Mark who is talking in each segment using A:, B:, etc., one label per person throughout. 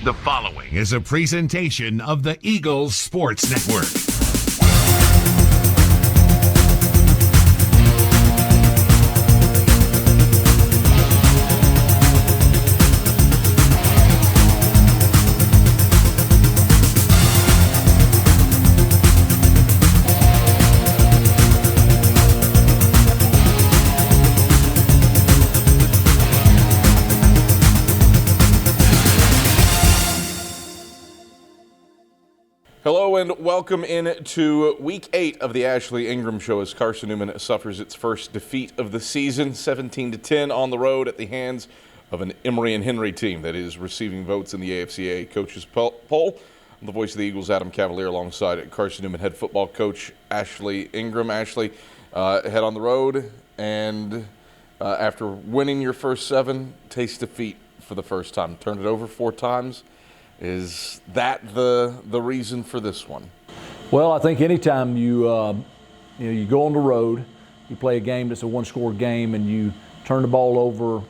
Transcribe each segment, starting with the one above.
A: The following is a presentation of the Eagles Sports Network.
B: Hello and welcome into Week 8 of the Ashley Ingram Show as Carson-Newman suffers its first defeat of the season, 17-10 on the road at the hands of an Emory and Henry team that is receiving votes in the AFCA coaches poll. I'm the voice of the Eagles, Adam Cavalier, alongside Carson-Newman head football coach Ashley Ingram. Ashley, head on the road, and after winning your first 7, taste defeat for the first time. Turned it over 4 times. Is that the reason for this one?
C: Well, I think anytime you go on the road, you play a game that's a one-score game, and you turn the ball over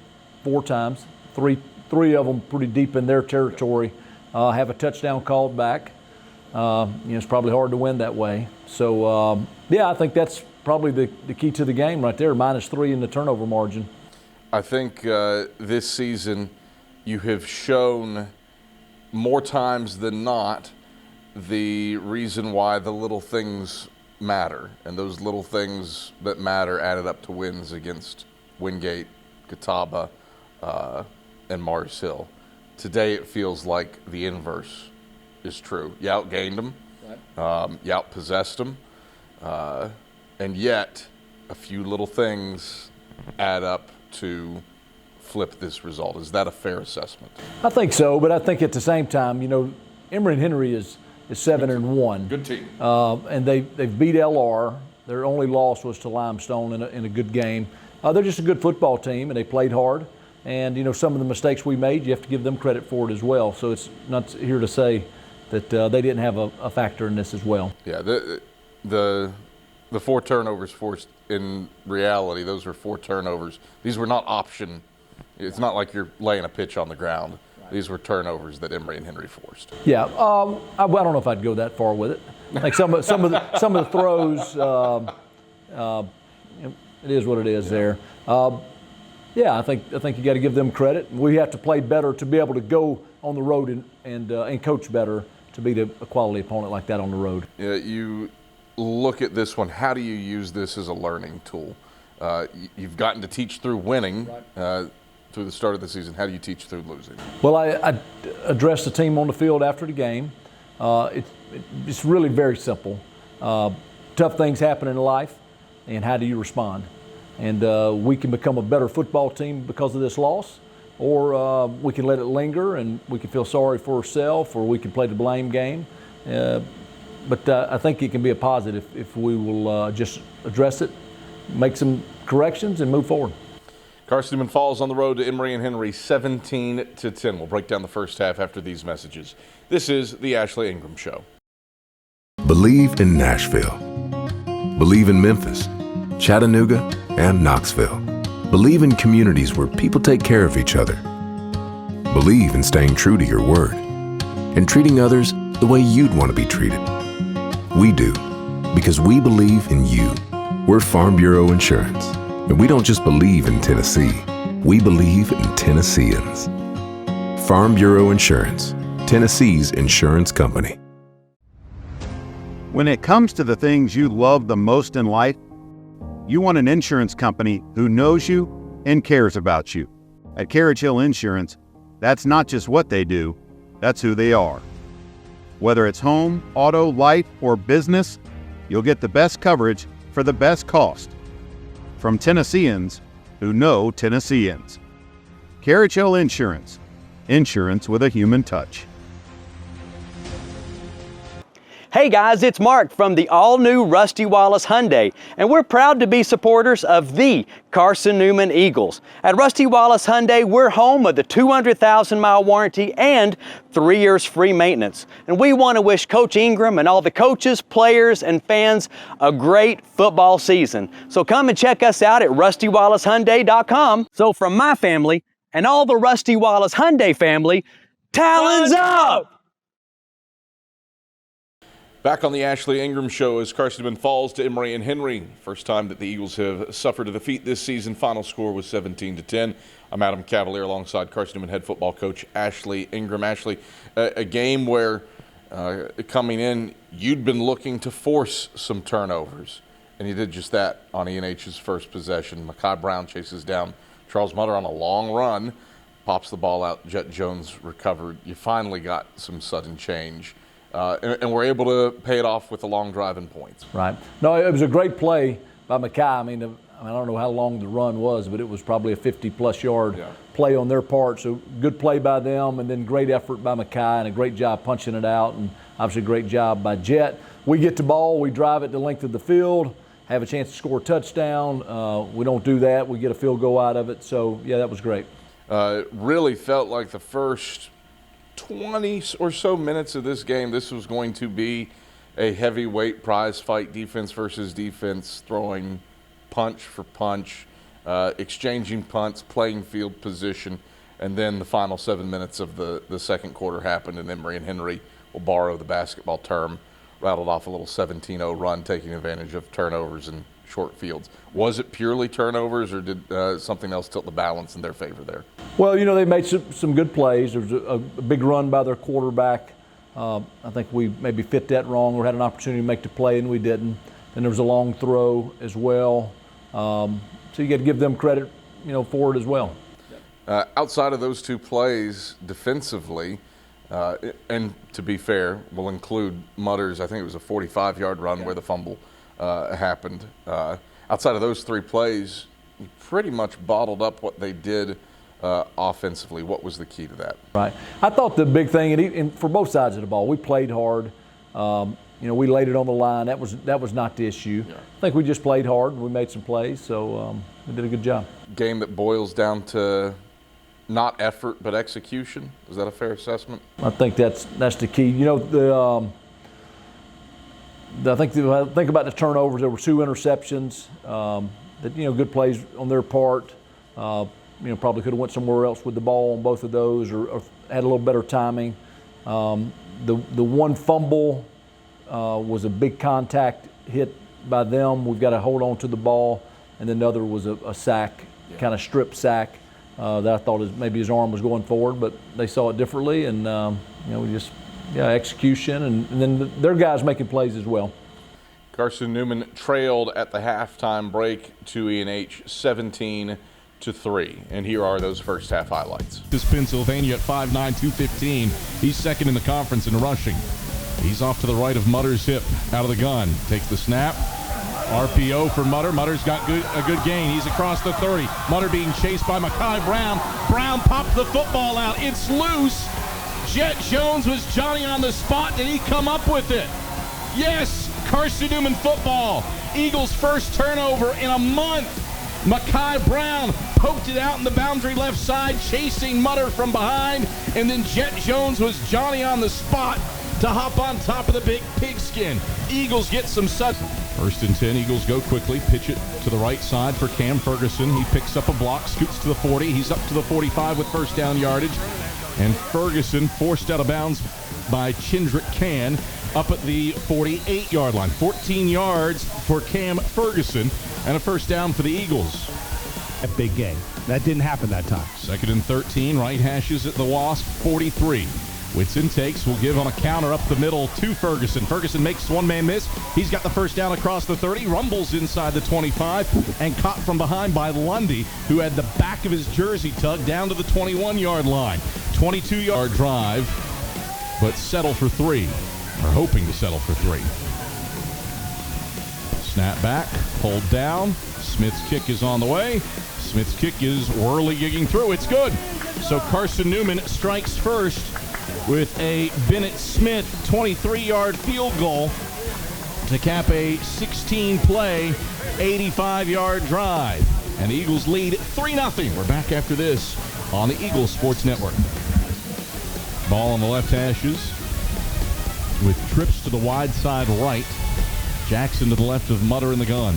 C: 4 times, three of them pretty deep in their territory, have a touchdown called back. It's probably hard to win that way. So, I think that's probably the key to the game right there, -3 in the turnover margin.
B: I think this season you have shown more times than not the reason why the little things matter, and those little things that matter added up to wins against Wingate, Catawba, and Mars Hill. Today it feels like the inverse is true. You outgained them, right. You outpossessed them, and yet a few little things add up to flip this result. Is that a fair assessment?
C: I think so, but I think at the same time, Emory and Henry is 7-1.
B: Good team.
C: And they've beat LR. Their only loss was to Limestone in a good game. They're just a good football team, and they played hard. And, some of the mistakes we made, you have to give them credit for it as well. So it's not here to say that they didn't have a factor in this as well.
B: Yeah, the 4 turnovers forced, in reality, those were 4 turnovers. These were not option. It's not like you're laying a pitch on the ground. Right. These were turnovers that Emory and Henry forced.
C: Yeah, I don't know if I'd go that far with it. Like some of the throws, it is what it is there. I think you got to give them credit. We have to play better to be able to go on the road and coach better to beat a quality opponent like that on the road.
B: Yeah, you look at this one. How do you use this as a learning tool? You've gotten to teach through winning. Right. Through the start of the season. How do you teach through losing?
C: Well, I addressed the team on the field after the game. It's really very simple. Tough things happen in life, and how do you respond? And we can become a better football team because of this loss, or we can let it linger and we can feel sorry for ourselves, or we can play the blame game. But I think it can be a positive if we will just address it, make some corrections, and move forward.
B: Carson-Newman falls on the road to Emory and Henry 17-10. We'll break down the first half after these messages. This is the Ashley Ingram Show.
D: Believe in Nashville. Believe in Memphis, Chattanooga, and Knoxville. Believe in communities where people take care of each other. Believe in staying true to your word and treating others the way you'd want to be treated. We do, because we believe in you. We're Farm Bureau Insurance. And we don't just believe in Tennessee, we believe in Tennesseans. Farm Bureau Insurance, Tennessee's insurance company.
E: When it comes to the things you love the most in life, you want an insurance company who knows you and cares about you. At Carriage Hill Insurance, that's not just what they do, that's who they are. Whether it's home, auto, life, or business, you'll get the best coverage for the best cost. From Tennesseans who know Tennesseans. Carriage Hill Insurance. Insurance with a human touch.
F: Hey guys, it's Mark from the all-new Rusty Wallace Hyundai, and we're proud to be supporters of the Carson-Newman Eagles. At Rusty Wallace Hyundai, we're home of the 200,000-mile warranty and 3 years free maintenance. And we want to wish Coach Ingram and all the coaches, players, and fans a great football season. So come and check us out at rustywallacehyundai.com. So from my family and all the Rusty Wallace Hyundai family, Talons up!
B: Back on the Ashley Ingram Show as Carson-Newman falls to Emory and Henry. First time that the Eagles have suffered a defeat this season. Final score was 17-10. I'm Adam Cavalier alongside Carson-Newman head football coach Ashley Ingram. Ashley, a game where coming in, you'd been looking to force some turnovers, and you did just that on E&H's first possession. Mekhi Brown chases down Charles Mutter on a long run, pops the ball out. Jet Jones recovered. You finally got some sudden change. And we're able to pay it off with a long drive and points.
C: Right. No, it was a great play by Mekhi. I don't know how long the run was, but it was probably a 50-plus yard play on their part. So good play by them, and then great effort by Mekhi, and a great job punching it out, and obviously a great job by Jet. We get the ball, we drive it the length of the field, have a chance to score a touchdown. We don't do that. We get a field goal out of it. So, yeah, that was great.
B: Really felt like the first 20 or so minutes of this game, this was going to be a heavyweight prize fight, defense versus defense, throwing punch for punch, exchanging punts, playing field position, and then the final 7 minutes of the second quarter happened, and Emory and Henry will borrow the basketball term, rattled off a little 17-0 run, taking advantage of turnovers and short fields. Was it purely turnovers, or did something else tilt the balance in their favor there?
C: Well, they made some good plays. There was a big run by their quarterback. I think we maybe fit that wrong or had an opportunity to make the play, and we didn't. And there was a long throw as well. So you got to give them credit, for it as well.
B: Outside of those two plays defensively, and to be fair, we'll include Mutter's, I think it was a 45-yard run where the fumble happened. Outside of those three plays, you pretty much bottled up what they did offensively. What was the key to that?
C: Right. I thought the big thing, and for both sides of the ball, we played hard. We laid it on the line. That was not the issue. Yeah. I think we just played hard and we made some plays, so we did a good job.
B: Game that boils down to not effort but execution. Is that a fair assessment?
C: I think that's the key. I think about the turnovers. There were 2 interceptions. Good plays on their part. Probably could have went somewhere else with the ball on both of those, or had a little better timing. The one fumble was a big contact hit by them. We've got to hold on to the ball, and then the other was a sack, kind of strip sack that I thought maybe his arm was going forward, but they saw it differently, and execution, and then their guys making plays as well.
B: Carson-Newman trailed at the halftime break to E&H 17-3, and here are those first half highlights.
G: This Pennsylvania at 5'9", 215. He's second in the conference in rushing. He's off to the right of Mutter's hip, out of the gun. Takes the snap. RPO for Mutter. Mutter's got a good gain. He's across the 30. Mutter being chased by Mekhi Brown. Brown popped the football out. It's loose. Jet Jones was Johnny on the spot. Did he come up with it? Yes, Carson-Newman football. Eagles' first turnover in a month. Mekhi Brown poked it out in the boundary left side, chasing Mutter from behind, and then Jet Jones was Johnny on the spot to hop on top of the big pigskin. Eagles get some sudden. 1st and 10, Eagles go quickly, pitch it to the right side for Cam Ferguson. He picks up a block, scoots to the 40. He's up to the 45 with first down yardage. And Ferguson forced out of bounds by Chindrick Can up at the 48-yard line. 14 yards for Cam Ferguson and a first down for the Eagles.
H: A big game. That didn't happen that time.
G: 2nd and 13, right hashes at the Wasp, 43. Whitson takes, will give on a counter up the middle to Ferguson. Ferguson makes one-man miss. He's got the first down across the 30, rumbles inside the 25, and caught from behind by Lundy, who had the back of his jersey tugged down to the 21-yard line. 22-yard drive, but settle for 3, or hoping to settle for 3. Snap back, hold down. Smith's kick is on the way. Smith's kick is whirly-gigging through. It's good. So Carson-Newman strikes first with a Bennett Smith 23-yard field goal to cap a 16-play, 85-yard drive. And the Eagles lead 3-0. We're back after this on the Eagles Sports Network. Ball on the left hashes with trips to the wide side right. Jackson to the left of Mutter in the gun.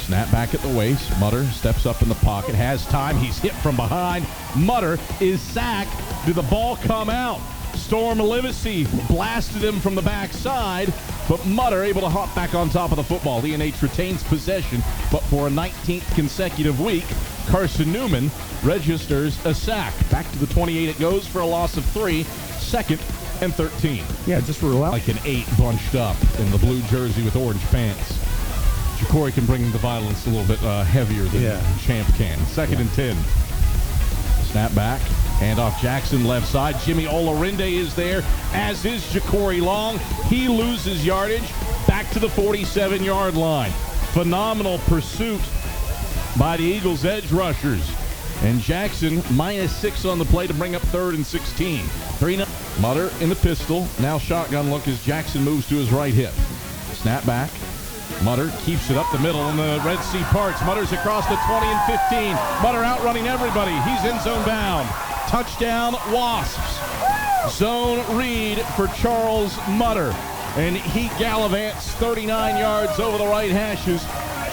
G: Snap back at the waist. Mutter steps up in the pocket, has time. He's hit from behind. Mutter is sacked. Did the ball come out? Storm Livesey blasted him from the backside, but Mutter able to hop back on top of the football. E&H retains possession, but for a 19th consecutive week, Carson-Newman registers a sack. Back to the 28 it goes for a loss of 3, 2nd and 13.
H: Yeah, just rule out.
G: Like an 8 bunched up in the blue jersey with orange pants. Jacory can bring the violence a little bit heavier than Champ can. 2nd and 10. Snap back. Hand off Jackson left side. Jimmy Olarinde is there, as is Jacory Long. He loses yardage back to the 47-yard line. Phenomenal pursuit by the Eagles edge rushers. And Jackson -6 on the play to bring up 3rd and 16. 3-0. Mutter in the pistol. Now shotgun look as Jackson moves to his right hip. Snap back. Mutter keeps it up the middle, and the Red Sea parts. Mutter's across the 20 and 15. Mutter outrunning everybody. He's end zone bound. Touchdown, Wasps. Zone read for Charles Mutter. And he gallivants 39 yards over the right hashes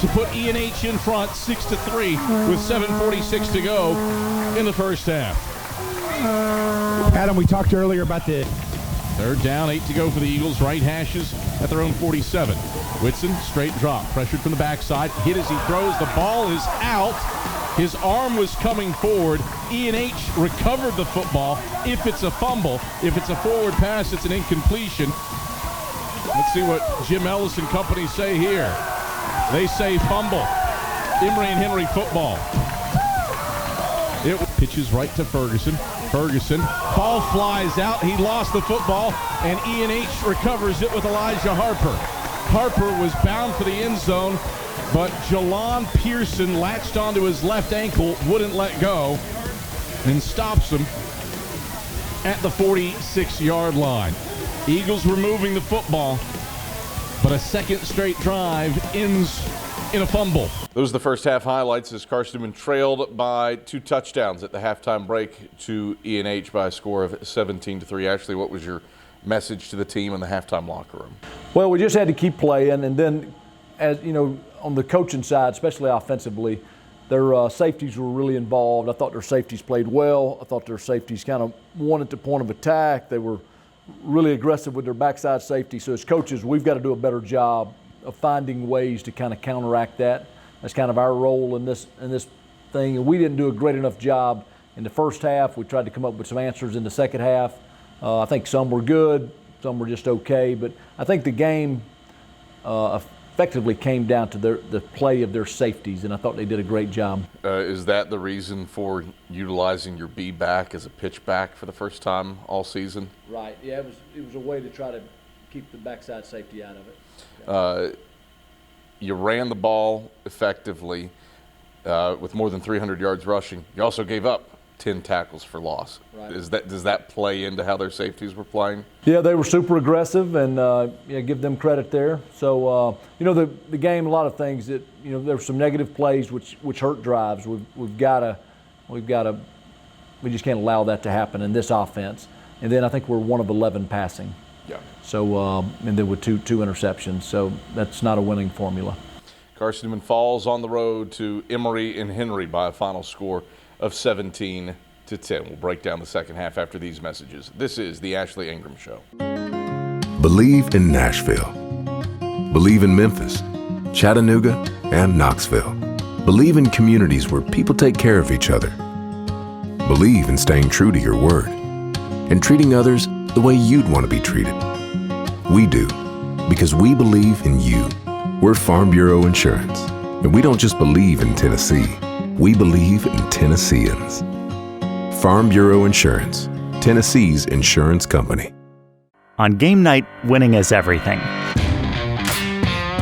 G: to put E&H in front 6-3 with 7:46 to go in the first half.
H: Adam, we talked earlier about the
G: 3rd down, 8 to go for the Eagles. Right hashes at their own 47. Whitson, straight drop. Pressured from the backside. Hit as he throws. The ball is out. His arm was coming forward. E&H recovered the football. If it's a fumble, if it's a forward pass, it's an incompletion. Let's see what Jim Ellis and company say here. They say fumble. Emory and Henry football. It pitches right to Ferguson. Ferguson, ball flies out. He lost the football, and E&H recovers it with Elijah Harper. Harper was bound for the end zone, but Jalon Pearson latched onto his left ankle, wouldn't let go, and stops him at the 46-yard line. Eagles removing the football, but a second straight drive ends in a fumble.
B: Those are the first half highlights as Carson-Newman trailed by 2 touchdowns at the halftime break to E&H by a score of 17-3. Ashley, what was your message to the team in the halftime locker room?
C: Well, we just had to keep playing, and then, as you know, on the coaching side, especially offensively, their safeties were really involved. I thought their safeties played well. I thought their safeties kind of won at the point of attack. They were really aggressive with their backside safety. So as coaches, we've got to do a better job of finding ways to kind of counteract that. That's kind of our role in this thing. And we didn't do a great enough job in the first half. We tried to come up with some answers in the second half. I think some were good, some were just okay. But I think the game effectively came down to the play of their safeties, and I thought they did a great job.
B: Is that the reason for utilizing your B back as a pitch back for the first time all season?
C: Right. Yeah, it was a way to try to keep the backside safety out of it.
B: You ran the ball effectively with more than 300 yards rushing. You also gave up 10 tackles for loss.
C: Right.
B: Does that play into how their safeties were playing?
C: Yeah, they were super aggressive, and give them credit there. So the game, a lot of things that there were some negative plays which hurt drives. We just can't allow that to happen in this offense. And then I think we're 1 of 11 passing.
B: Yeah.
C: So and then with two interceptions. So that's not a winning formula.
B: Carson-Newman falls on the road to Emory and Henry by a final score of 17-10. We'll break down the second half after these messages. This is the Ashley Ingram Show.
D: Believe in Nashville. Believe in Memphis, Chattanooga, and Knoxville. Believe in communities where people take care of each other. Believe in staying true to your word and treating others the way you'd want to be treated. We do, because we believe in you. We're Farm Bureau Insurance, and we don't just believe in Tennessee. We believe in Tennesseans. Farm Bureau Insurance, Tennessee's insurance company.
I: On game night, winning is everything.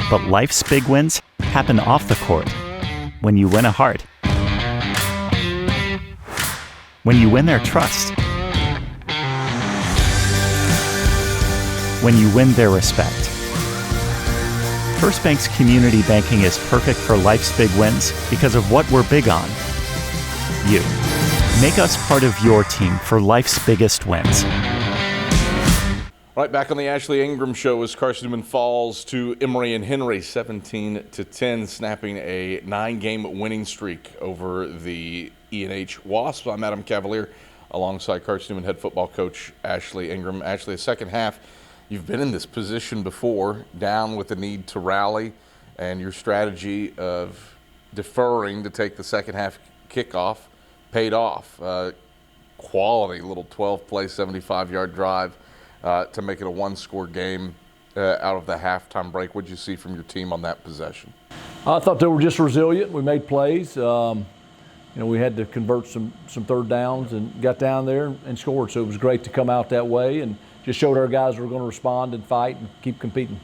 I: But life's big wins happen off the court. When you win a heart. When you win their trust. When you win their respect. First Bank's community banking is perfect for life's big wins because of what we're big on. You. Make us part of your team for life's biggest wins.
B: Right back on the Ashley Ingram Show as Carson-Newman falls to Emory and Henry 17-10, snapping a 9-game winning streak over the E&H Wasps. I'm Adam Cavalier alongside Carson-Newman head football coach Ashley Ingram. Ashley, the second half, you've been in this position before, down with the need to rally, and your strategy of deferring to take the second half kickoff paid off. Quality little 12-play, 75-yard drive to make it a one-score game out of the halftime break. What did you see from your team on that possession?
C: I thought they were just resilient. We made plays. We had to convert some third downs and got down there and scored. So it was great to come out that way and just showed our guys were going to respond and fight and keep competing.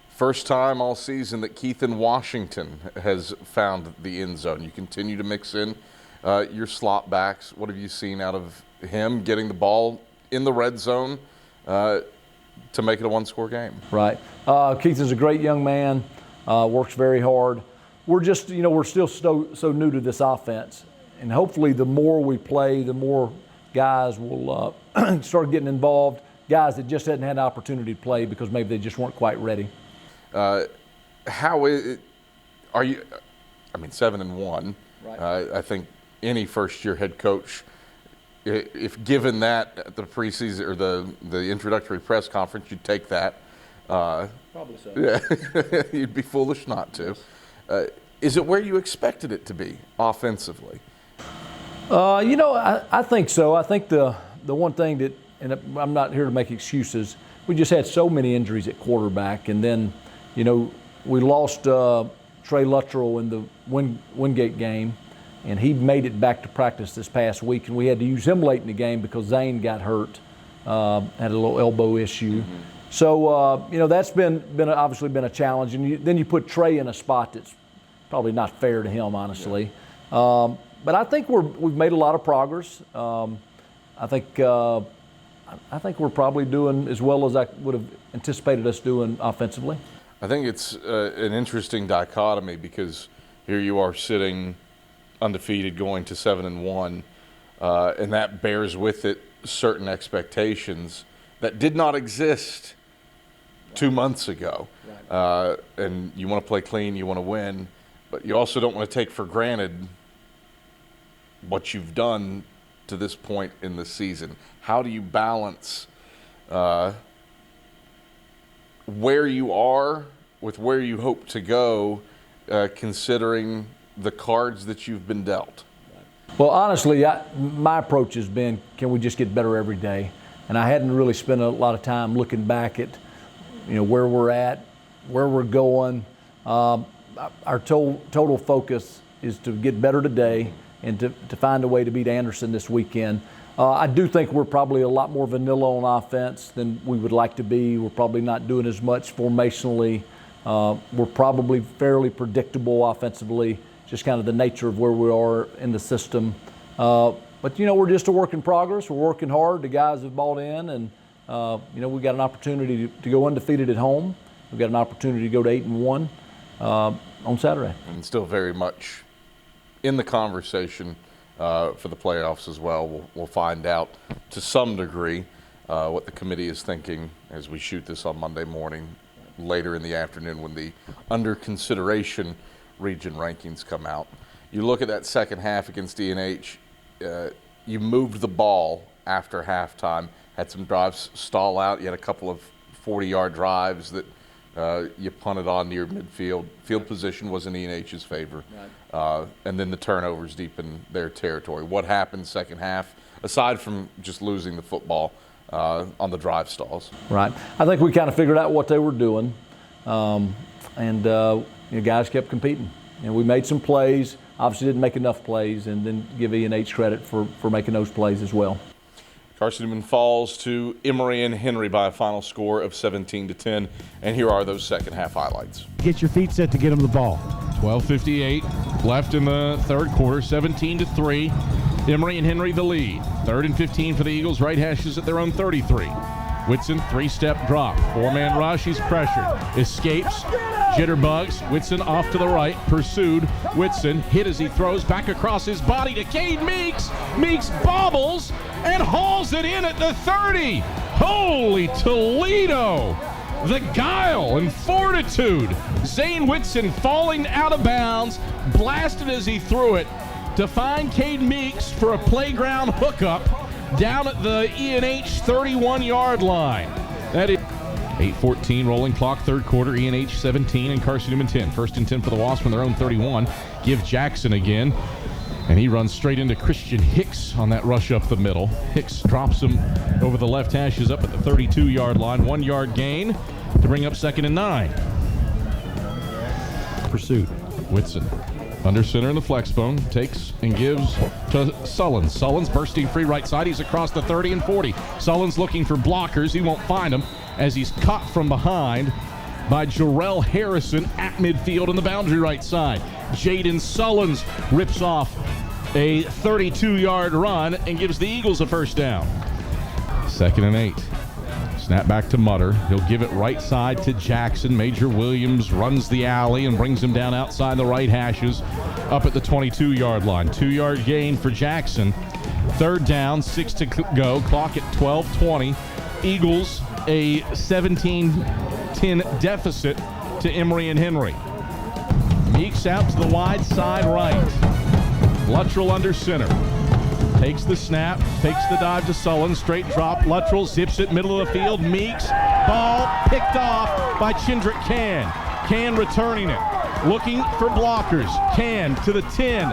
B: First time all season that Keithan Washington has found the end zone. You continue to mix in your slot backs. What have you seen out of him getting the ball in the red zone to make it a one-score game?
C: Right. Keithan's a great young man, works very hard. We're just, we're still so new to this offense. And hopefully the more we play, the more guys will start getting involved, guys that just hadn't had an opportunity to play because maybe they just weren't quite ready.
B: How are you? I mean, 7-1.
C: Right.
B: I think any first-year head coach, if given that at the preseason or the introductory press conference, you'd take that.
C: Probably so.
B: Yeah, you'd be foolish not to. Is it where you expected it to be offensively?
C: I think so. I think the one thing that, and I'm not here to make excuses, we just had so many injuries at quarterback, and then, we lost Trey Luttrell in the Wingate game, and he made it back to practice this past week, and we had to use him late in the game because Zane got hurt, had a little elbow issue. Mm-hmm. So, that's been obviously been a challenge, and then you put Trey in a spot that's probably not fair to him, honestly. Yeah. But I think we've made a lot of progress. I think we're probably doing as well as I would have anticipated us doing offensively.
B: I think it's an interesting dichotomy because here you are sitting undefeated going to 7-1, and that bears with it certain expectations that did not exist 2 months ago. Right. And you want to play clean, you want to win, but you also don't want to take for granted what you've done to this point in the season. How do you balance where you are with where you hope to go, considering the cards that you've been dealt?
C: Well, honestly, my approach has been, can we just get better every day? And I hadn't really spent a lot of time looking back at, where we're at, where we're going. Our total focus is to get better today and to find a way to beat Anderson this weekend. I do think we're probably a lot more vanilla on offense than we would like to be. We're probably not doing as much formationally. We're probably fairly predictable offensively, just kind of the nature of where we are in the system. But, we're just a work in progress. We're working hard. The guys have bought in, and, we got an opportunity to go undefeated at home. We've got an opportunity to go to 8-1 on Saturday.
B: And still very much in the conversation for the playoffs as well. We'll find out to some degree what the committee is thinking as we shoot this on Monday morning, later in the afternoon when the under consideration region rankings come out. You look at that second half against D&H, you moved the ball after halftime, had some drives stall out. You had a couple of 40-yard drives that you punted on near midfield. Field position was in E&H's favor. Right. And then the turnovers deep in their territory. What happened second half, aside from just losing the football on the drive stalls?
C: Right. I think we kind of figured out what they were doing, and guys kept competing. And we made some plays, obviously didn't make enough plays, and then give E&H credit for making those plays as well.
B: Carson-Newman falls to Emory and Henry by a final score of 17-10. And here are those second half highlights.
H: Get your feet set to get them the ball.
G: 12:58 left in the third quarter, 17-3. Emory and Henry the lead. 3rd and 15 for the Eagles. Right hashes at their own 33. Whitson, 3-step drop. 4-man rush. He's pressured. Escapes. Jitterbugs. Whitson off to the right. Pursued. Whitson hit as he throws back across his body to Cade Meeks. Meeks bobbles and hauls it in at the 30. Holy Toledo! The guile and fortitude. Zane Whitson falling out of bounds, blasted as he threw it to find Cade Meeks for a playground hookup down at the E&H 31-yard line. That is 8:14 rolling clock, third quarter, E&H 17 and Carson-Newman 10. First and 10 for the Wasps from their own 31. Give Jackson again. And he runs straight into Christian Hicks on that rush up the middle. Hicks drops him over the left hashes up at the 32-yard line. 1 yard gain to bring up 2nd and 9. Pursuit. Whitson under center in the flex bone. Takes and gives to Sullins. Sullins bursting free right side. He's across the 30 and 40. Sullins looking for blockers. He won't find them as he's caught from behind by Jarrell Harrison at midfield on the boundary right side. Jaden Sullins rips off a 32-yard run and gives the Eagles a first down. 2nd and 8. Snap back to Mutter. He'll give it right side to Jackson. Major Williams runs the alley and brings him down outside the right hashes up at the 22-yard line. 2-yard gain for Jackson. 3rd down, 6 to go. Clock at 12:20. Eagles a 17-10 deficit to Emory and Henry. Meeks out to the wide side right. Luttrell under center. Takes the snap, takes the dive to Sullen, straight drop. Luttrell zips it middle of the field. Meeks, ball picked off by Chindrick Can. Can returning it, looking for blockers. Can to the 10,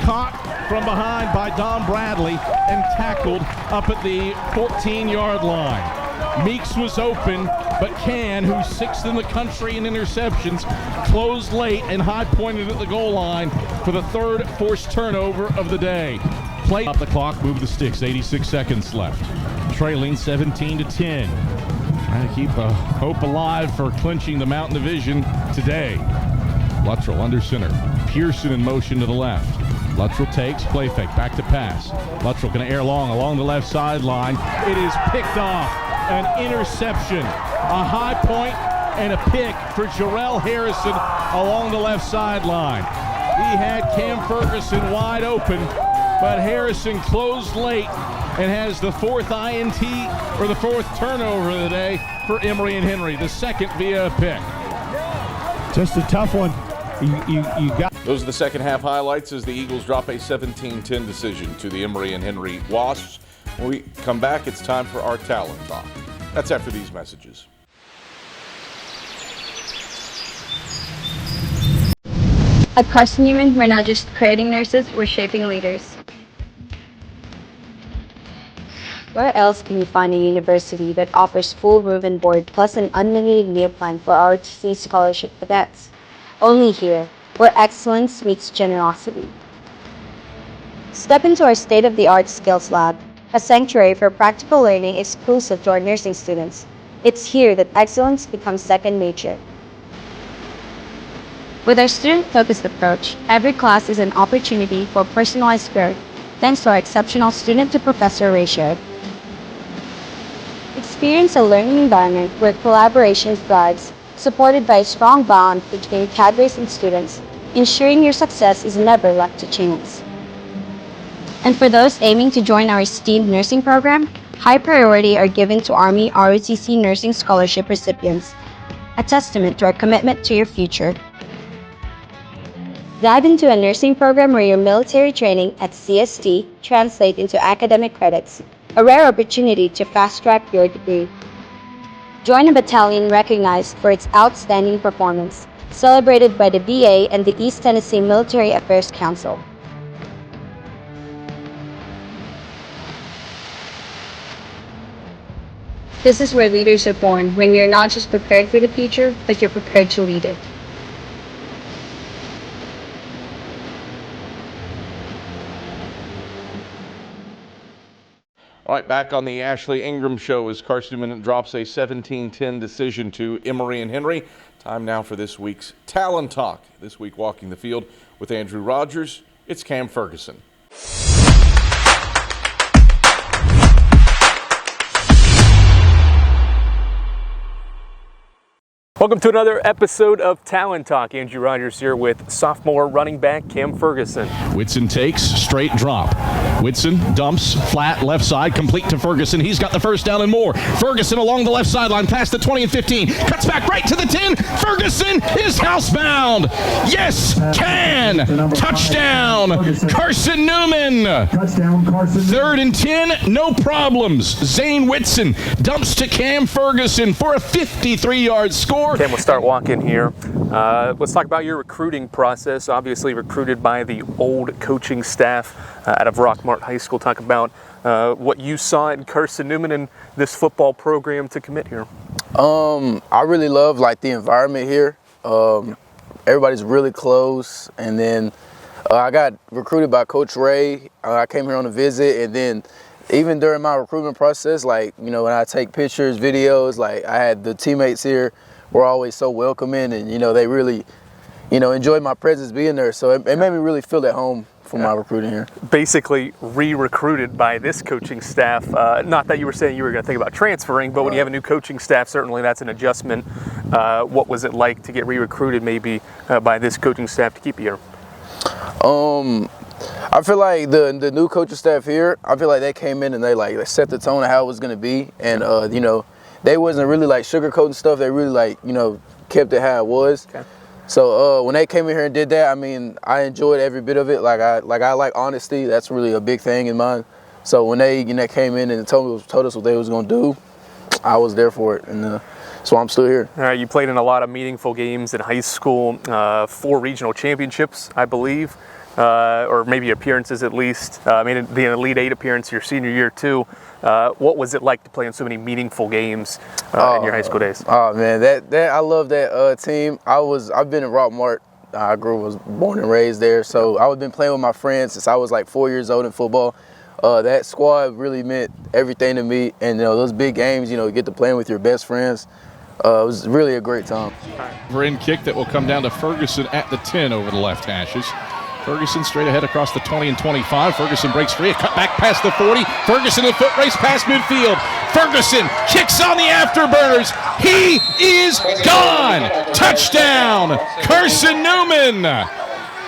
G: caught from behind by Don Bradley and tackled up at the 14-yard line. Meeks was open, but Can, who's 6th in the country in interceptions, closed late and high-pointed at the goal line for the 3rd forced turnover of the day. Play up the clock, move the sticks, 86 seconds left. Trailing 17-10. Trying to keep hope alive for clinching the Mountain Division today. Luttrell under center. Pearson in motion to the left. Luttrell takes, play fake, back to pass. Luttrell going to air long along the left sideline. It is picked off. An interception, a high point, and a pick for Jarrell Harrison along the left sideline. He had Cam Ferguson wide open, but Harrison closed late and has the 4th INT, or the 4th turnover of the day for Emory and Henry, the 2nd via a pick.
H: Just a tough one. You got.
B: Those are the second half highlights as the Eagles drop a 17-10 decision to the Emory and Henry Wasps. When we come back, it's time for our Talent Talk. That's after these messages.
J: At Carson-Newman, we're not just creating nurses, we're shaping leaders.
K: Where else can you find a university that offers full room and board plus an unlimited meal plan for ROTC scholarship cadets? Only here, where excellence meets generosity. Step into our state-of-the-art skills lab, a sanctuary for practical learning exclusive to our nursing students. It's here that excellence becomes second nature.
J: With our student-focused approach, every class is an opportunity for personalized growth, thanks to our exceptional student-to-professor ratio. Experience a learning environment where collaboration thrives, supported by a strong bond between cadres and students, ensuring your success is never left to chance. And for those aiming to join our esteemed nursing program, high priority are given to Army ROTC nursing scholarship recipients, a testament to our commitment to your future. Dive into a nursing program where your military training at CST translates into academic credits, a rare opportunity to fast-track your degree. Join a battalion recognized for its outstanding performance, celebrated by the VA and the East Tennessee Military Affairs Council. This is where leaders are born, when you're not just prepared for the future, but you're prepared to lead it.
B: All right, back on the Ashley Ingram Show as Carson-Newman drops a 17-10 decision to Emory and Henry. Time now for this week's Talent Talk. This week walking the field with Andrew Rogers, it's Cam Ferguson.
L: Welcome to another episode of Talent Talk. Andrew Rogers here with sophomore running back Cam Ferguson.
G: Whitson takes, straight drop. Whitson dumps flat left side, complete to Ferguson. He's got the first down and more. Ferguson along the left sideline, past the 20 and 15. Cuts back right to the 10. Ferguson is housebound. Yes, can. Touchdown, Carson-Newman.
H: Touchdown, Carson.
G: 3rd and 10, no problems. Zane Whitson dumps to Cam Ferguson for a 53-yard score.
L: Cam, we'll start walking here. Let's talk about your recruiting process. Obviously recruited by the old coaching staff out of Rockmart High School. Talk about what you saw in Carson-Newman and this football program to commit here.
M: I really love like the environment here. Everybody's really close, and then I got recruited by Coach Ray. I came here on a visit, and then even during my recruitment process, like, you know, when I take pictures, videos, like I had the teammates here were always so welcoming, and, you know, they really, you know, enjoyed my presence being there. So it made me really feel at home for my recruiting here.
L: Basically re-recruited by this coaching staff. Not that you were saying you were going to think about transferring, but when you have a new coaching staff, certainly that's an adjustment. What was it like to get re-recruited maybe by this coaching staff to keep you here?
M: I feel like the new coaching staff here, I feel like they came in and they set the tone of how it was going to be. And, you know, they wasn't really like sugarcoating stuff. They really like, you know, kept it how it was. Okay. So when they came in here and did that, I mean, I enjoyed every bit of it. I like honesty. That's really a big thing in mine. So when they, you know, came in and told us what they was going to do, I was there for it. And so I'm still here. All
L: right, you played in a lot of meaningful games in high school, 4 regional championships, I believe, or maybe appearances at least. I mean, the Elite 8 appearance your senior year too. What was it like to play in so many meaningful games in your high school days?
M: Oh man, that I love that team. I've been in Rockmart. I was born and raised there, so I've been playing with my friends since I was like 4 years old in football. That squad really meant everything to me, and you know, those big games, you know, you get to playing with your best friends. It was really a great time.
G: In kick that will come down to Ferguson at the 10 over the left hashes. Ferguson straight ahead across the 20 and 25. Ferguson breaks free, a cut back past the 40. Ferguson a foot race past midfield. Ferguson kicks on the afterburners. He is gone. Touchdown, Carson-Newman.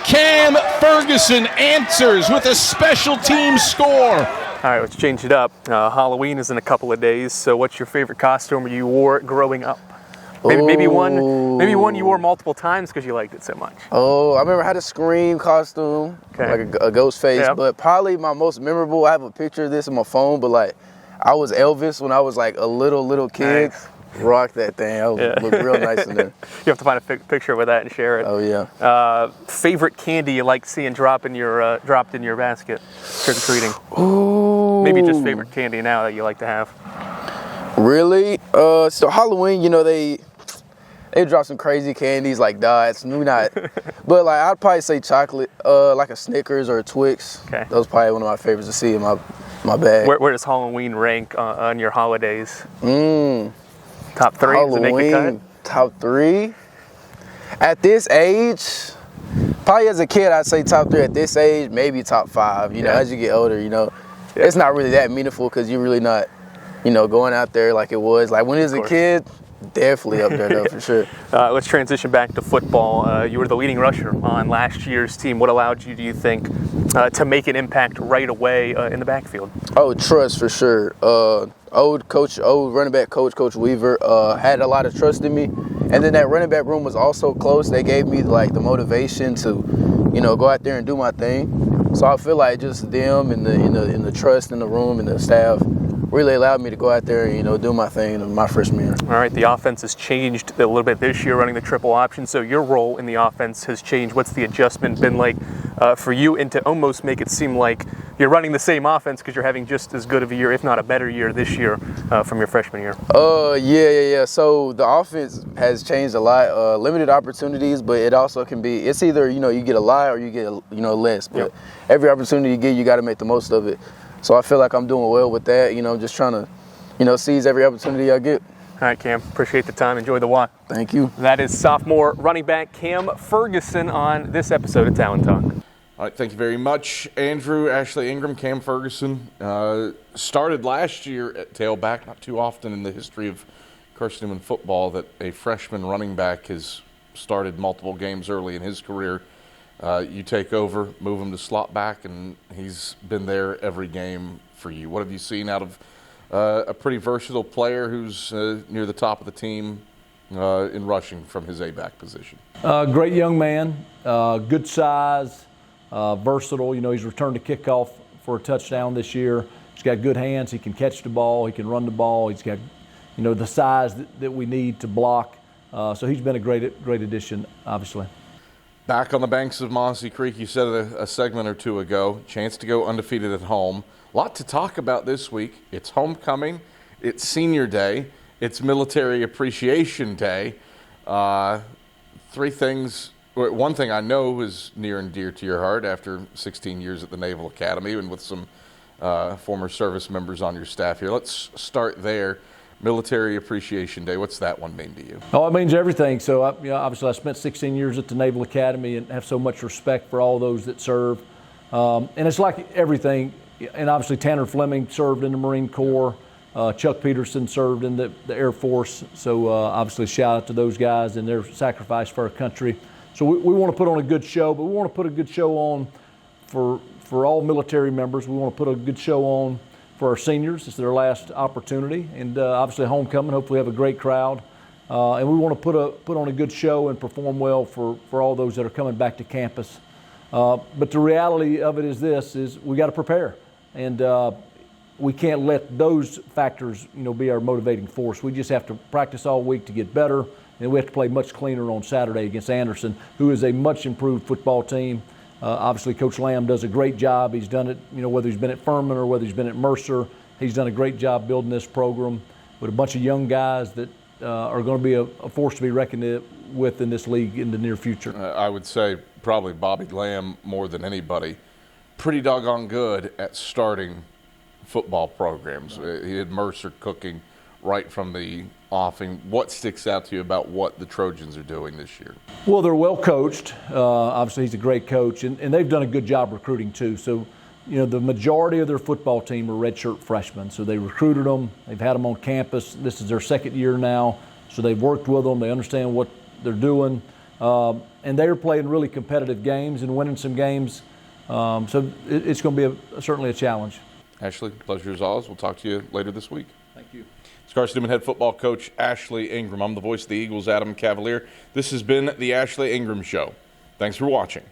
G: Cam Ferguson answers with a special team score.
L: All right, let's change it up. Halloween is in a couple of days, so what's your favorite costume you wore growing up? Maybe one you wore multiple times because you liked it so much.
M: Oh, I remember I had a Scream costume, like a ghost face. Yep. But probably my most memorable, I have a picture of this on my phone, but like I was Elvis when I was like a little kid. Nice. Rock that thing. I look real nice in there.
L: You have to find a picture with that and share it.
M: Oh yeah.
L: Favorite candy you like seeing dropped in your basket, trick or treating?
M: Ooh.
L: Maybe just favorite candy now that you like to have.
M: Really? So Halloween, you know, they drop some crazy candies like dots. Maybe not, but like I'd probably say chocolate, like a Snickers or a Twix. Okay. Those probably one of my favorites to see in my bag.
L: Where does Halloween rank on your holidays? Top 3?
M: Halloween,
L: does it make a cut?
M: Top 3? At this age, probably as a kid, I'd say top 3. At this age, maybe top 5. You know, as you get older, you know, it's not really that meaningful because you're really not, you know, going out there like it was. Like when he was a kid, definitely up there though, for sure.
L: Let's transition back to football. You were the leading rusher on last year's team. What allowed you, do you think, to make an impact right away in the backfield?
M: Oh, trust for sure. Old running back coach, Coach Weaver, had a lot of trust in me. And then that running back room was also close. They gave me like the motivation to, you know, go out there and do my thing. So I feel like just them and the trust in the room and the staff really allowed me to go out there and, you know, do my thing in my freshman year.
L: All right, the offense has changed a little bit this year, running the triple option. So your role in the offense has changed. What's the adjustment been like for you, and to almost make it seem like you're running the same offense because you're having just as good of a year, if not a better year this year from your freshman year?
M: Yeah. So the offense has changed a lot. Limited opportunities, but it also can be, it's either, you know, you get a lot or you get, you know, less. But every opportunity you get, you got to make the most of it. So I feel like I'm doing well with that, you know, just trying to, you know, seize every opportunity I get.
L: All right, Cam, appreciate the time. Enjoy the walk.
M: Thank you.
L: That is sophomore running back Cam Ferguson on this episode of Talent Talk.
B: All right, thank you very much, Andrew. Ashley Ingram, Cam Ferguson, started last year at tailback. Not too often in the history of Carson-Newman football that a freshman running back has started multiple games early in his career. You take over, move him to slot back, and he's been there every game for you. What have you seen out of a pretty versatile player who's near the top of the team in rushing from his A-back position?
C: Great young man, good size, versatile. You know, he's returned a kickoff for a touchdown this year. He's got good hands. He can catch the ball. He can run the ball. He's got, you know, the size that we need to block. So he's been a great addition, obviously.
B: Back on the banks of Mossy Creek, you said it a segment or two ago, chance to go undefeated at home. A lot to talk about this week. It's homecoming, it's senior day, it's military appreciation day. Three things. One thing I know is near and dear to your heart after 16 years at the Naval Academy and with some former service members on your staff here. Let's start there. Military Appreciation Day, what's that one mean to you?
C: Oh, it means everything. So, obviously, I spent 16 years at the Naval Academy and have so much respect for all those that serve. And it's like everything. And obviously, Tanner Fleming served in the Marine Corps. Chuck Peterson served in the Air Force. So, obviously, shout out to those guys and their sacrifice for our country. So, we want to put on a good show, but we want to put a good show on for all military members. We want to put a good show on for our seniors. It's their last opportunity, and obviously homecoming. Hopefully we have a great crowd, and we want to put on a good show and perform well for all those that are coming back to campus. But the reality of it is this: is we got to prepare, and we can't let those factors, you know, be our motivating force. We just have to practice all week to get better, and we have to play much cleaner on Saturday against Anderson, who is a much improved football team. Obviously, Coach Lamb does a great job. He's done it, you know, whether he's been at Furman or whether he's been at Mercer. He's done a great job building this program with a bunch of young guys that are going to be a force to be reckoned with in this league in the near future.
B: I would say probably Bobby Lamb more than anybody. Pretty doggone good at starting football programs. He had Mercer cooking right from the offing. What sticks out to you about what the Trojans are doing this year?
C: Well, they're well coached. Obviously, he's a great coach, and they've done a good job recruiting too. So, you know, the majority of their football team are redshirt freshmen. So they recruited them. They've had them on campus. This is their second year now. So they've worked with them. They understand what they're doing. And they're playing really competitive games and winning some games. So it's going to be certainly a challenge.
B: Ashley, pleasure as always. We'll talk to you later this week.
C: Thank you.
B: It's Carson-Newman head football coach Ashley Ingram. I'm the voice of the Eagles, Adam Cavalier. This has been the Ashley Ingram Show. Thanks for watching.